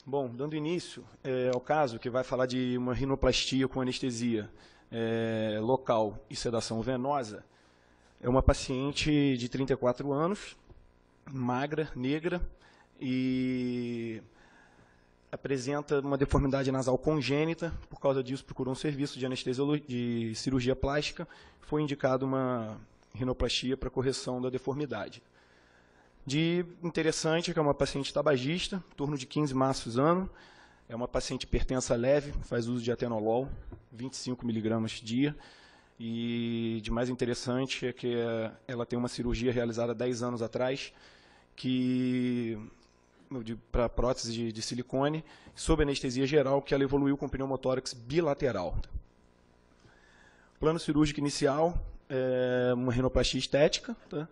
Bom, dando início ao caso, que vai falar de uma rinoplastia com anestesia local e sedação venosa, é uma paciente de 34 anos, magra, negra, e apresenta uma deformidade nasal congênita. Por causa disso, procurou um serviço de de cirurgia plástica. Foi indicado uma rinoplastia para correção da deformidade. De interessante, que é uma paciente tabagista, em torno de 15 maços ano, é uma paciente hipertensa leve, faz uso de atenolol, 25 miligramas dia, e de mais interessante é que ela tem uma cirurgia realizada 10 anos atrás, para prótese de silicone, sob anestesia geral, que ela evoluiu com pneumotórax bilateral. Plano cirúrgico inicial é uma rinoplastia estética, tá?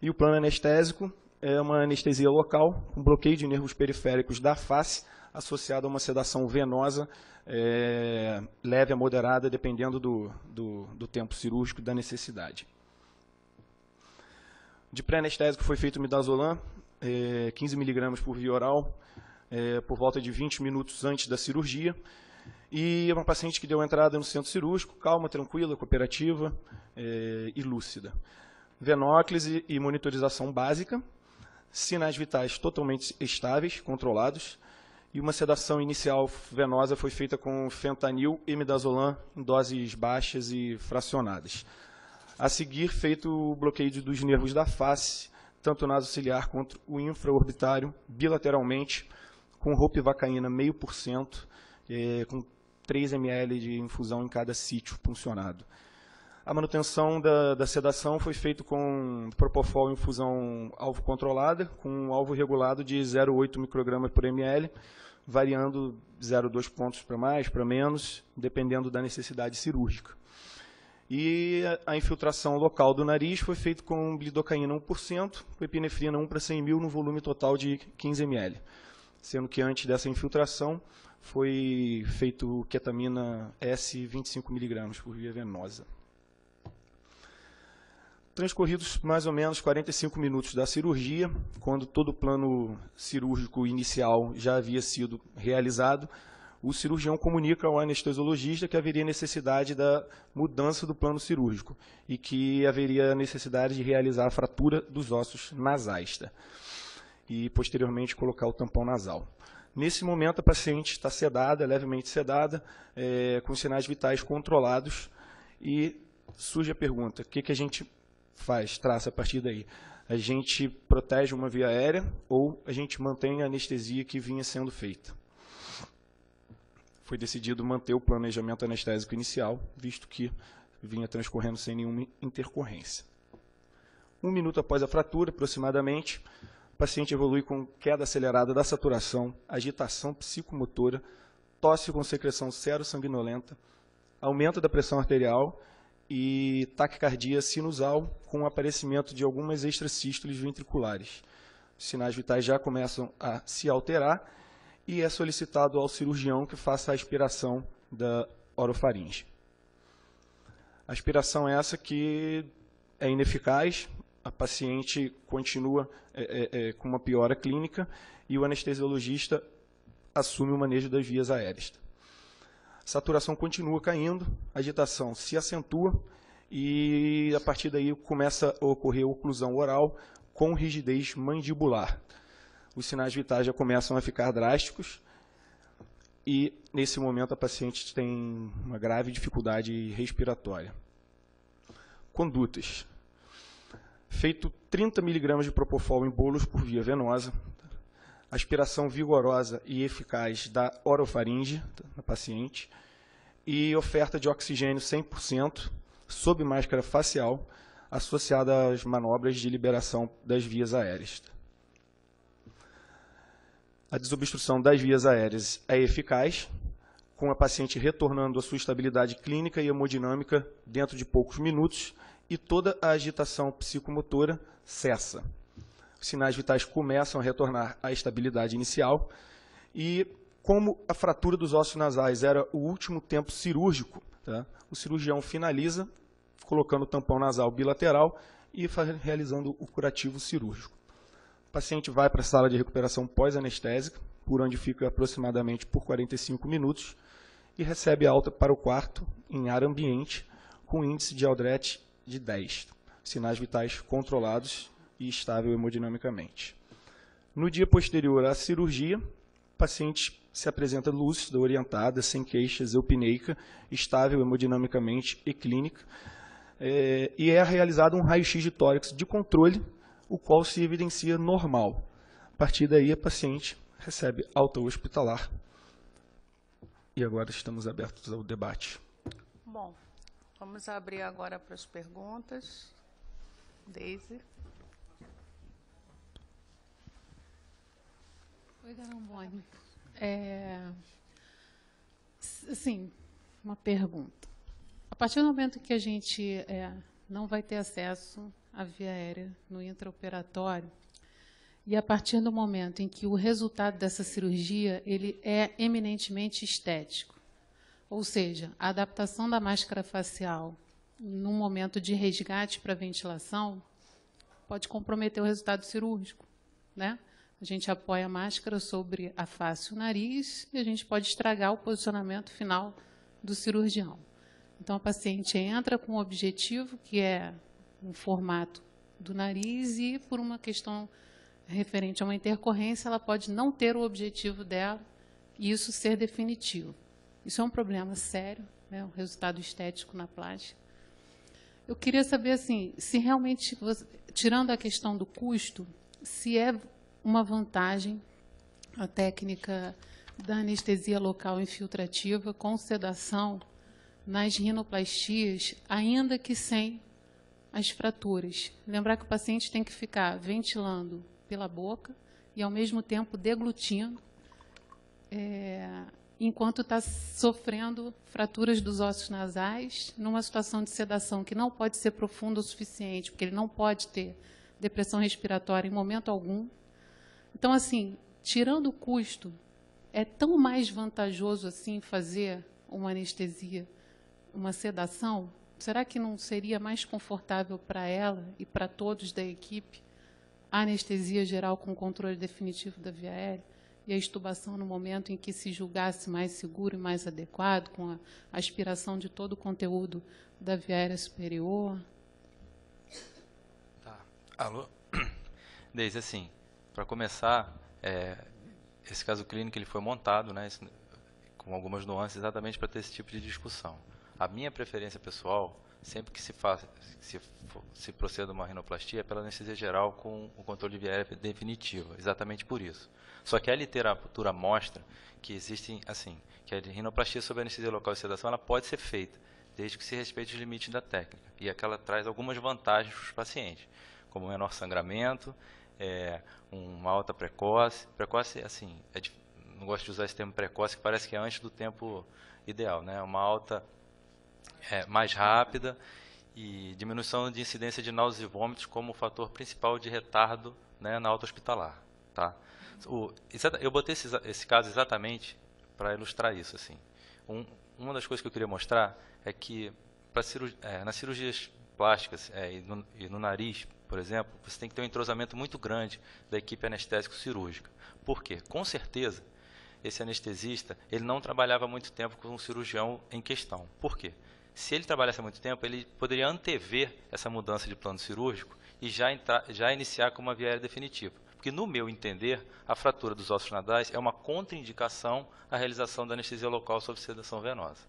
E o plano anestésico é uma anestesia local, com bloqueio de nervos periféricos da face, associado a uma sedação venosa, leve a moderada, dependendo do tempo cirúrgico e da necessidade. De pré-anestésico foi feito midazolam, 15 miligramas por via oral, por volta de 20 minutos antes da cirurgia. E é uma paciente que deu entrada no centro cirúrgico, calma, tranquila, cooperativa e lúcida. Venóclise e monitorização básica, sinais vitais totalmente estáveis, controlados, e uma sedação inicial venosa foi feita com fentanil e midazolam em doses baixas e fracionadas. A seguir, feito o bloqueio dos nervos da face, tanto nasociliar quanto o infraorbitário, bilateralmente, com ropivacaína 0,5%, com 3 ml de infusão em cada sítio puncionado. A manutenção da sedação foi feita com propofol infusão alvo controlada, com um alvo regulado de 0,8 microgramas por ml, variando 0,2 pontos para mais, para menos, dependendo da necessidade cirúrgica. E a infiltração local do nariz foi feita com lidocaína 1%, com epinefrina 1 para 100 mil, no volume total de 15 ml. Sendo que antes dessa infiltração foi feito ketamina S 25 mg por via venosa. Transcorridos mais ou menos 45 minutos da cirurgia, quando todo o plano cirúrgico inicial já havia sido realizado, o cirurgião comunica ao anestesiologista que haveria necessidade da mudança do plano cirúrgico e que haveria necessidade de realizar a fratura dos ossos nasais, tá? E posteriormente colocar o tampão nasal. Nesse momento, a paciente está sedada, levemente sedada, com sinais vitais controlados, e surge a pergunta: o que a gente traça a partir daí? A gente protege uma via aérea ou a gente mantém a anestesia que vinha sendo feita? Foi decidido manter o planejamento anestésico inicial, visto que vinha transcorrendo sem nenhuma intercorrência. 1 minuto após a fratura, aproximadamente, o paciente evolui com queda acelerada da saturação, agitação psicomotora, tosse com secreção serossanguinolenta, aumento da pressão arterial e taquicardia sinusal com aparecimento de algumas extrasístoles ventriculares. Os sinais vitais já começam a se alterar e é solicitado ao cirurgião que faça a aspiração da orofaringe. A aspiração é essa que é ineficaz, a paciente continua com uma piora clínica e o anestesiologista assume o manejo das vias aéreas. A saturação continua caindo, a agitação se acentua e, a partir daí, começa a ocorrer oclusão oral com rigidez mandibular. Os sinais vitais já começam a ficar drásticos e, nesse momento, a paciente tem uma grave dificuldade respiratória. Condutas. Feito 30 mg de propofol em bolos por via venosa, aspiração vigorosa e eficaz da orofaringe na paciente e oferta de oxigênio 100% sob máscara facial associada às manobras de liberação das vias aéreas. A desobstrução das vias aéreas é eficaz, com a paciente retornando à sua estabilidade clínica e hemodinâmica dentro de poucos minutos e toda a agitação psicomotora cessa. Os sinais vitais começam a retornar à estabilidade inicial e, como a fratura dos ossos nasais era o último tempo cirúrgico, tá, o cirurgião finaliza colocando o tampão nasal bilateral e realizando o curativo cirúrgico. O paciente vai para a sala de recuperação pós-anestésica, por onde fica aproximadamente por 45 minutos, e recebe alta para o quarto em ar ambiente, com índice de Aldrich de 10, sinais vitais controlados e estável hemodinamicamente. No dia posterior à cirurgia, o paciente se apresenta lúcida, orientada, sem queixas, eupneica, estável hemodinamicamente e clínica, e é realizado um raio-x de tórax de controle, o qual se evidencia normal. A partir daí, a paciente recebe alta hospitalar. E agora estamos abertos ao debate. Bom, vamos abrir agora para as perguntas. Deise. Oi, Garamboni. Sim, uma pergunta. A partir do momento que a gente não vai ter acesso à via aérea no intraoperatório, e a partir do momento em que o resultado dessa cirurgia ele é eminentemente estético, ou seja, a adaptação da máscara facial no momento de resgate para ventilação pode comprometer o resultado cirúrgico, né? A gente apoia a máscara sobre a face e o nariz e a gente pode estragar o posicionamento final do cirurgião. Então, a paciente entra com um objetivo, que é um formato do nariz, e por uma questão referente a uma intercorrência, ela pode não ter o objetivo dela e isso ser definitivo. Isso é um problema sério, né, o resultado estético na plástica. Eu queria saber, assim, se realmente, tirando a questão do custo, se é uma vantagem a técnica da anestesia local infiltrativa com sedação nas rinoplastias, ainda que sem as fraturas. Lembrar que o paciente tem que ficar ventilando pela boca e, ao mesmo tempo, deglutindo, enquanto está sofrendo fraturas dos ossos nasais, numa situação de sedação que não pode ser profunda o suficiente, porque ele não pode ter depressão respiratória em momento algum. Então, assim, tirando o custo, é tão mais vantajoso assim fazer uma anestesia, uma sedação? Será que não seria mais confortável para ela e para todos da equipe a anestesia geral com controle definitivo da via aérea e a extubação no momento em que se julgasse mais seguro e mais adequado, com a aspiração de todo o conteúdo da via aérea superior? Tá. Alô? Deise, assim, para começar, esse caso clínico ele foi montado, né, com algumas nuances, exatamente para ter esse tipo de discussão. A minha preferência pessoal, sempre que se proceda uma rinoplastia, é pela anestesia geral com o controle de via aérea definitivo, exatamente por isso. Só que a literatura mostra que existem, assim, que a rinoplastia sob anestesia local e sedação ela pode ser feita, desde que se respeite os limites da técnica. E aquela traz algumas vantagens para os pacientes, como menor sangramento, uma alta precoce. Precoce, assim, não gosto de usar esse termo precoce, que parece que é antes do tempo ideal, né? Uma alta mais rápida e diminuição de incidência de náuseas e vômitos como fator principal de retardo, né, na alta hospitalar. Tá? Eu botei esse caso exatamente para ilustrar isso. Assim. Uma das coisas que eu queria mostrar é que nas cirurgias plásticas e no nariz, por exemplo, você tem que ter um entrosamento muito grande da equipe anestésico-cirúrgica. Por quê? Com certeza, esse anestesista ele não trabalhava muito tempo com o cirurgião em questão. Por quê? Se ele trabalhasse há muito tempo, ele poderia antever essa mudança de plano cirúrgico e já iniciar com uma via aérea definitiva. Porque, no meu entender, a fratura dos ossos nasais é uma contraindicação à realização da anestesia local sob sedação venosa.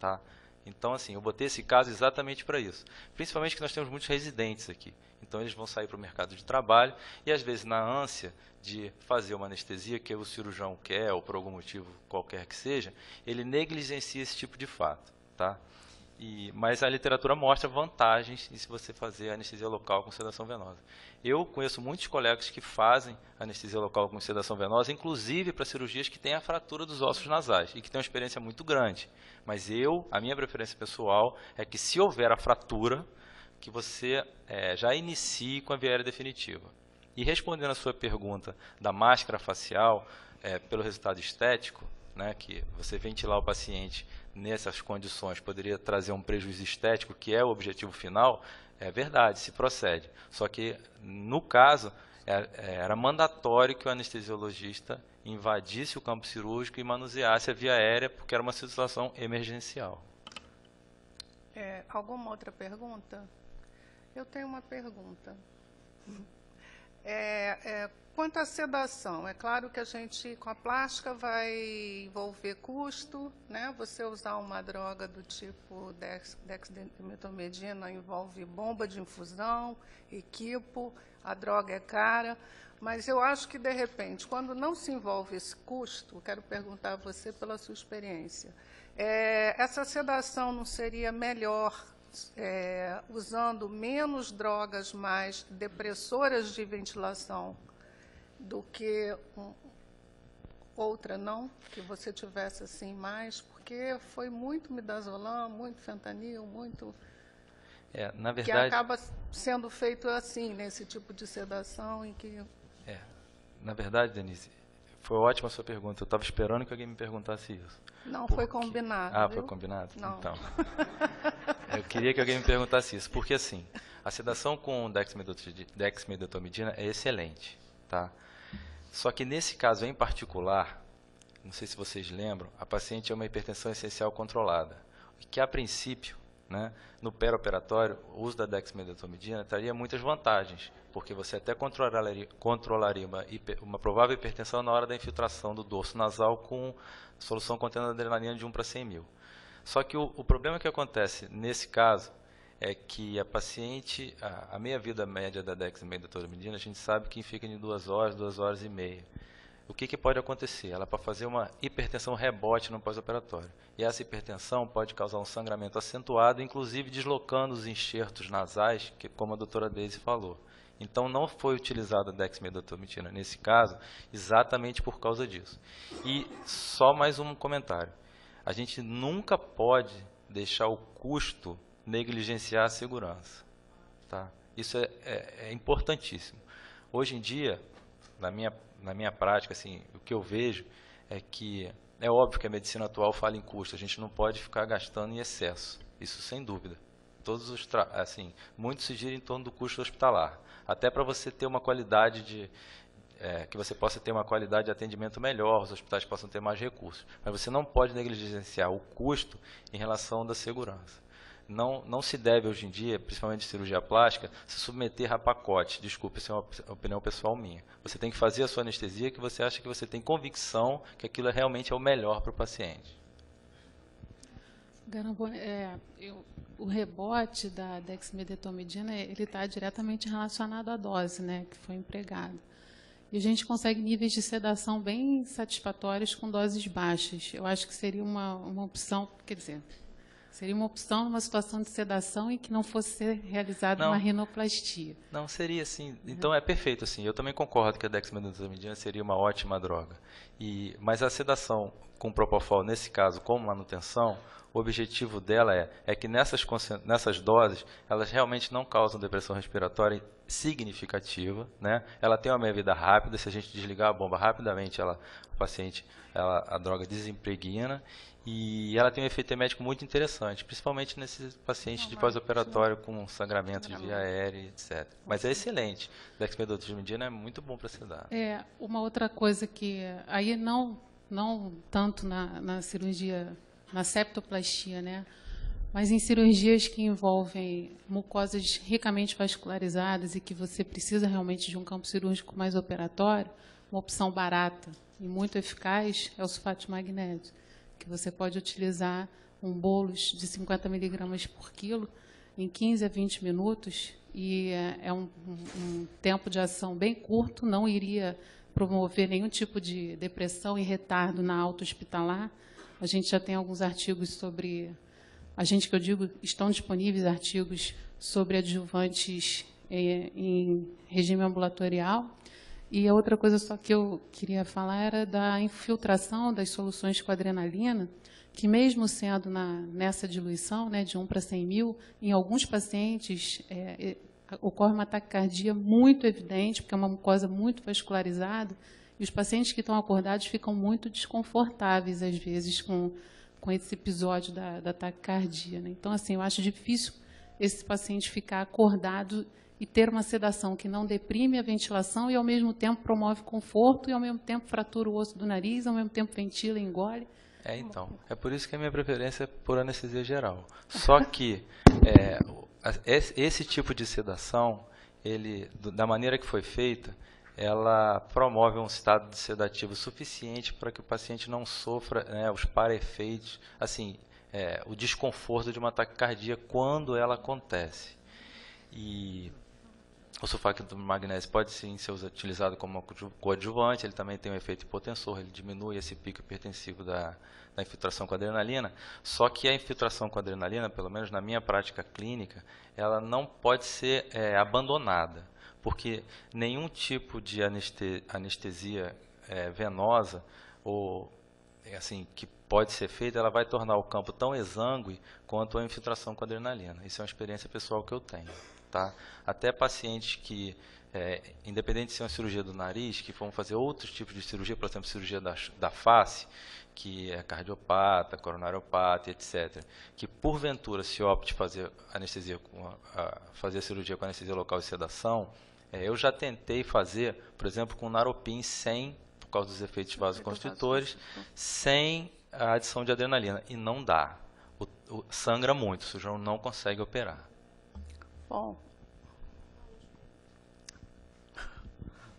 Tá? Então, assim, eu botei esse caso exatamente para isso. Principalmente que nós temos muitos residentes aqui. Então, eles vão sair para o mercado de trabalho e, às vezes, na ânsia de fazer uma anestesia que o cirurgião quer ou por algum motivo qualquer que seja, ele negligencia esse tipo de fato. Tá? Mas a literatura mostra vantagens em se você fazer anestesia local com sedação venosa. Eu conheço muitos colegas que fazem anestesia local com sedação venosa, inclusive para cirurgias que têm a fratura dos ossos nasais e que têm uma experiência muito grande. Mas a minha preferência pessoal é que, se houver a fratura, que você já inicie com a via aérea definitiva. E respondendo a sua pergunta da máscara facial, pelo resultado estético, né, que você ventilar o paciente nessas condições poderia trazer um prejuízo estético, que é o objetivo final, é verdade, se procede. Só que, no caso, era mandatório que o anestesiologista invadisse o campo cirúrgico e manuseasse a via aérea, porque era uma situação emergencial. Alguma outra pergunta? Eu tenho uma pergunta. Quanto à sedação, é claro que a gente, com a plástica, vai envolver custo, né? Você usar uma droga do tipo dexmedetomidina envolve bomba de infusão, equipo, a droga é cara, mas eu acho que, de repente, quando não se envolve esse custo, quero perguntar a você pela sua experiência, essa sedação não seria melhor usando menos drogas mais depressoras de ventilação do que outra, não? Que você tivesse assim mais, porque foi muito midazolam, muito fentanil, muito... na verdade... Que acaba sendo feito assim, nesse tipo de sedação em que... Na verdade, Denise, foi ótima a sua pergunta. Eu estava esperando que alguém me perguntasse isso. Não, foi combinado. Ah, viu? foi combinado? Não. Então, eu queria que alguém me perguntasse isso, porque assim, a sedação com dexmedetomidina é excelente, tá? Só que nesse caso em particular, não sei se vocês lembram, a paciente é uma hipertensão essencial controlada, que a princípio, né, no pré-operatório, o uso da dexmedetomidina traria muitas vantagens, porque você até controlaria uma provável hipertensão na hora da infiltração do dorso nasal com solução contendo adrenalina de 1 para 100 mil. Só que o problema que acontece nesse caso é que a paciente, a meia-vida média da dexmedetomidina, a gente sabe que fica em 2 horas e meia. O que pode acontecer? Ela pode fazer uma hipertensão rebote no pós-operatório. E essa hipertensão pode causar um sangramento acentuado, inclusive deslocando os enxertos nasais, como a doutora Daisy falou. Então, não foi utilizada a dexmedetomidina nesse caso, exatamente por causa disso. E só mais um comentário. A gente nunca pode deixar o custo negligenciar a segurança. Tá? Isso é importantíssimo. Hoje em dia, na minha prática, assim, o que eu vejo é que é óbvio que a medicina atual fala em custo, a gente não pode ficar gastando em excesso, isso sem dúvida. Muito se gira em torno do custo hospitalar, até para você ter uma qualidade que você possa ter uma qualidade de atendimento melhor, os hospitais possam ter mais recursos, mas você não pode negligenciar o custo em relação da segurança. Não se deve hoje em dia, principalmente de cirurgia plástica, se submeter a pacote. Desculpe, essa é uma opinião pessoal minha. Você tem que fazer a sua anestesia que você acha que você tem convicção que aquilo realmente é o melhor para o paciente. O rebote da dexmedetomidina ele está diretamente relacionado à dose, né, que foi empregada. E a gente consegue níveis de sedação bem satisfatórios com doses baixas. Eu acho que seria uma opção, quer dizer... Seria uma opção numa situação de sedação em que não fosse ser realizada uma rinoplastia. Não, seria sim. Então é perfeito assim. Eu também concordo que a dexmedetomidina seria uma ótima droga. Mas a sedação com propofol, nesse caso, como manutenção, o objetivo dela é que nessas doses, elas realmente não causam depressão respiratória significativa, né? Ela tem uma meia-vida rápida, se a gente desligar a bomba rapidamente, a droga desimpregna. E ela tem um efeito emético muito interessante, principalmente nesses pacientes de pós-operatório com sangramento de via aérea, etc. Mas é excelente. Dexmedetomidina é muito bom para sedar. Uma outra coisa que, aí não tanto na cirurgia, na septoplastia, né? Mas em cirurgias que envolvem mucosas ricamente vascularizadas e que você precisa realmente de um campo cirúrgico mais operatório, uma opção barata e muito eficaz é o sulfato de magnésio, que você pode utilizar um bolus de 50 miligramas por quilo em 15 a 20 minutos, e é um tempo de ação bem curto, não iria promover nenhum tipo de depressão e retardo na alta hospitalar. A gente já tem alguns artigos sobre... estão disponíveis artigos sobre adjuvantes em regime ambulatorial. E a outra coisa só que eu queria falar era da infiltração das soluções com adrenalina, que mesmo sendo nessa diluição, né, de 1 para 100 mil, em alguns pacientes ocorre uma taquicardia muito evidente, porque é uma mucosa muito vascularizada, e os pacientes que estão acordados ficam muito desconfortáveis, às vezes, com esse episódio da taquicardia, né? Então, assim, eu acho difícil esse paciente ficar acordado e ter uma sedação que não deprime a ventilação e, ao mesmo tempo, promove conforto e, ao mesmo tempo, fratura o osso do nariz, ao mesmo tempo, ventila e engole? Então, é por isso que a minha preferência é por anestesia geral. Só que esse tipo de sedação, da maneira que foi feita, ela promove um estado de sedativo suficiente para que o paciente não sofra, né, os para-efeitos, assim, o desconforto de uma taquicardia quando ela acontece. E o sulfato de magnésio pode sim ser utilizado como coadjuvante, ele também tem um efeito hipotensor, ele diminui esse pico hipertensivo da infiltração com adrenalina, só que a infiltração com adrenalina, pelo menos na minha prática clínica, ela não pode ser abandonada, porque nenhum tipo de anestesia venosa ou assim que pode ser feita, ela vai tornar o campo tão exângue quanto a infiltração com adrenalina. Isso é uma experiência pessoal que eu tenho. Tá? Até pacientes que, independente de ser uma cirurgia do nariz, que vão fazer outros tipos de cirurgia, por exemplo, cirurgia da face, que é cardiopata, coronariopata, etc., que porventura se opte fazer fazer a cirurgia com anestesia local e sedação, eu já tentei fazer, por exemplo, com naropin por causa dos efeitos vasoconstritores, sem a adição de adrenalina, e não dá. Sangra muito, o cirurgião não consegue operar. Bom,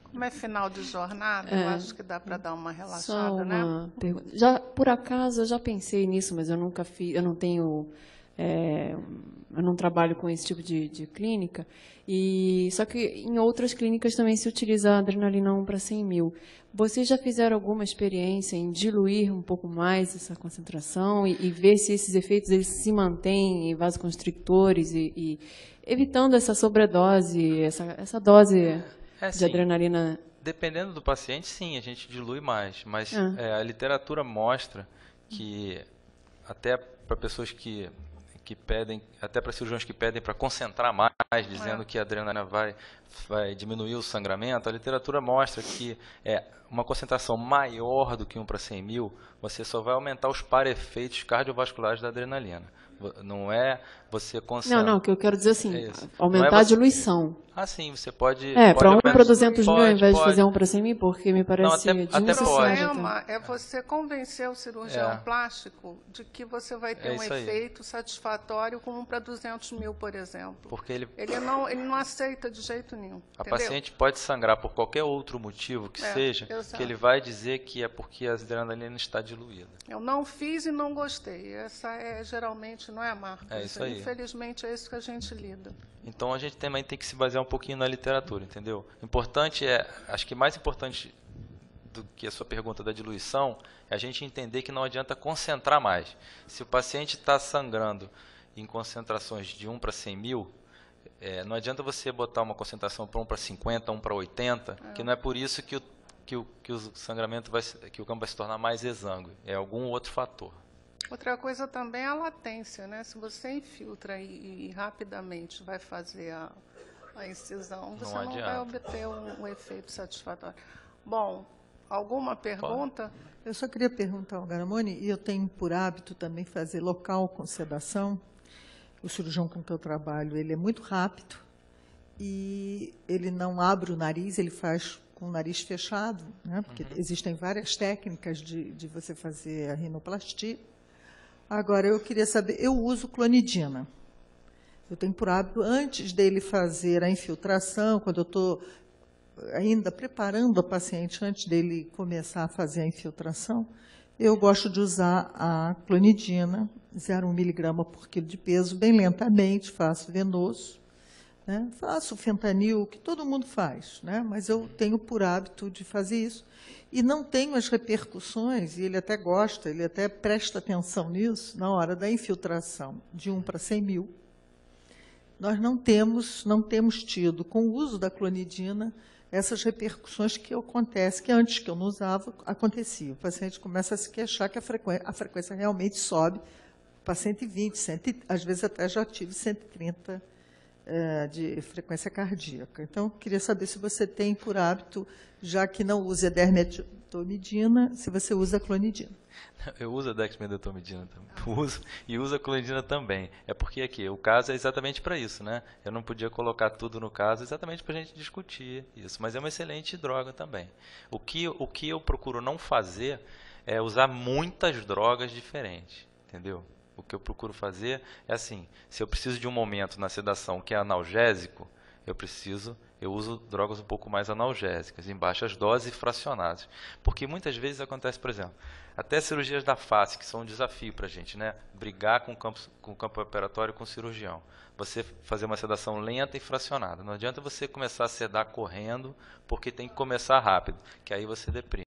como é final de jornada, eu acho que dá para dar uma relaxada, só uma né? pergunta. Por acaso, eu já pensei nisso, mas eu nunca fiz, eu não tenho, eu não trabalho com esse tipo de clínica, só que em outras clínicas também se utiliza a adrenalina 1 para 100 mil. Vocês já fizeram alguma experiência em diluir um pouco mais essa concentração e ver se esses efeitos eles se mantêm em vasoconstrictores e evitando essa sobredose, essa dose de adrenalina? Dependendo do paciente, sim, a gente dilui mais, mas a literatura mostra que até para pessoas que pedem, até para cirurgiões que pedem para concentrar mais, dizendo que a adrenalina vai diminuir o sangramento, a literatura mostra que uma concentração maior do que 1 para 100 mil, você só vai aumentar os para-efeitos cardiovasculares da adrenalina. Não é você concentrar... Não, o que eu quero dizer assim, aumentar a diluição. Sim, você pode... para 1 para 200 mil ao invés de fazer 1 para 100 mil, porque me parece desnecessário. O problema é você convencer o cirurgião plástico de que você vai ter um efeito satisfatório com 1 para 200 mil, por exemplo. Porque ele não aceita de jeito nenhum. A paciente pode sangrar por qualquer outro motivo que seja, que ele vai dizer que é porque a adrenalina está diluída. Eu não fiz e não gostei. Essa geralmente não é a marca. Isso aí. Infelizmente é isso que a gente lida. Então a gente também tem que se basear um pouquinho na literatura, entendeu? Importante acho que mais importante do que a sua pergunta da diluição é a gente entender que não adianta concentrar mais. Se o paciente está sangrando em concentrações de 1 para 100 mil, não adianta você botar uma concentração para 1 para 50, 1 para 80, que não é por isso que o sangramento que o campo vai se tornar mais exângue. É algum outro fator. Outra coisa também é a latência, né? Se você infiltra e rapidamente vai fazer a incisão, você não vai obter um efeito satisfatório. Bom, alguma pergunta? Eu só queria perguntar ao Garamoni, e eu tenho por hábito também fazer local com sedação. O cirurgião com que eu trabalho, ele é muito rápido e ele não abre o nariz, ele faz com o nariz fechado, né? Porque existem várias técnicas de você fazer a rinoplastia. Agora, eu queria saber, eu uso clonidina. Eu tenho por hábito, antes dele fazer a infiltração, quando eu estou ainda preparando a paciente, antes dele começar a fazer a infiltração, eu gosto de usar a clonidina, 0,1 miligrama por quilo de peso, bem lentamente, faço venoso, né? Faço o fentanil, que todo mundo faz, né? Mas eu tenho por hábito de fazer isso. E não tenho as repercussões, e ele até gosta, ele até presta atenção nisso, na hora da infiltração de 1 para 100 mil. Nós não temos tido, com o uso da clonidina, essas repercussões que acontecem, que antes que eu não usava, acontecia. O paciente começa a se queixar que a frequência realmente sobe para 120, às vezes até já tive 130 de frequência cardíaca. Então, queria saber se você tem por hábito, já que não usa dermetomidina, se você usa clonidina. Eu uso a dexmedetomidina também. Uso, e uso a clonidina também. É porque aqui, o caso é exatamente para isso, né? Eu não podia colocar tudo no caso exatamente para a gente discutir isso, mas é uma excelente droga também. O que eu procuro não fazer é usar muitas drogas diferentes, entendeu? O que eu procuro fazer é assim, se eu preciso de um momento na sedação que é analgésico, eu uso drogas um pouco mais analgésicas, em baixas doses e fracionadas. Porque muitas vezes acontece, por exemplo, até cirurgias da face, que são um desafio para a gente, né? Brigar com o campo operatório com o cirurgião. Você fazer uma sedação lenta e fracionada. Não adianta você começar a sedar correndo, porque tem que começar rápido, que aí você deprime.